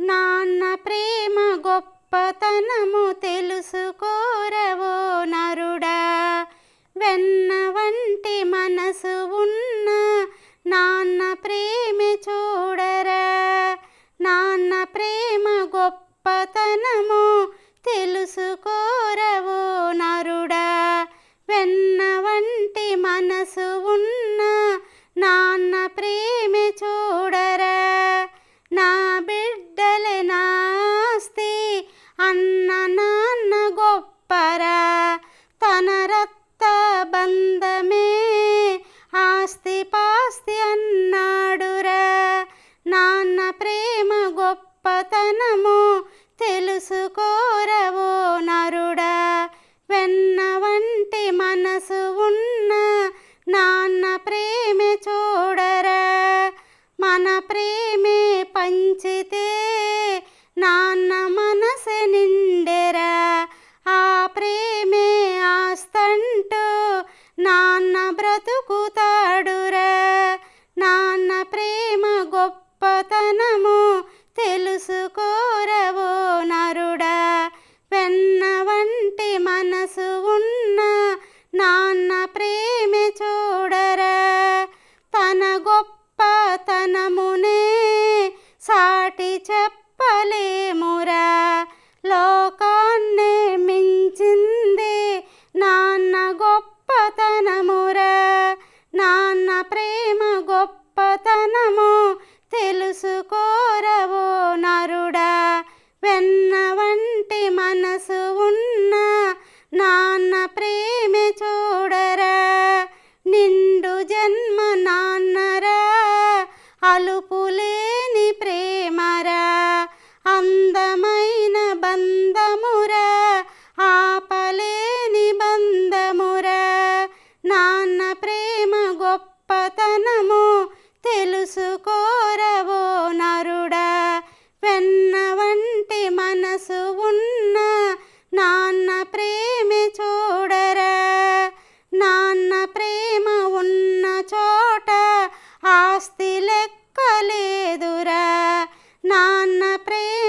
నాన్న ప్రేమ గొప్పతనము తెలుసుకోరవో నరుడా. వెన్న వంటి మనసు ఉన్న నాన్న ప్రేమే చూడరా. నాన్న ప్రేమ గొప్పతనము తెలుసుకోరవో నరుడా. వెన్న వంటి మనసు ఉన్న నాన్న ప్రేమే చూడరా. నా బిడ్డలే నాస్తి అన్న నాన్న గొప్పరా. తన రక్త బంధమే ఆస్తి పాస్తి అన్నాడురా. నాన్న ప్రేమ గొప్పతనము తెలుసుకోరవో నరుడా. వెన్న వంటి మనసు ఉన్న నాన్న ప్రేమే చూడరా. మన ప్రేమే పంచితే నాన్న మనసు నిండెరా. ఆ ప్రేమే ఆస్తంటూ నాన్న బ్రతుకుతాడురా. నాన్న ప్రేమ గొప్పతనము తెలుసుకోరవో నరుడా. వెన్న వంటి మనసు ఉన్న నాన్న ప్రేమే చూడరా. తన గొప్పతనమునే సాటి చెప్పలేమురా. లోకాన్నే మించింది నాన్న గొప్పతనమురా. నాన్న ప్రేమ గొప్పతనము తెలుసుకోరవో నరుడా. వెన్న వంటి మనసు ఉన్న నాన్న ప్రేమే చూడరా. నిండు జన్మ నాన్నరా, అలుపులేని ప్రేమరా. అందమైన బంధమురా, ఆపలేని బంధమురా. నాన్న ప్రేమ గొప్పతనము తెలుసుకోరవో నరుడా. వెన్న వంటి మనసు ఉన్న నాన్న ప్రేమే చూడరా. నాన్న ప్రేమ ఉన్న చోట ఆస్తి లెక్కలేదురా. నాన్న ప్రేమ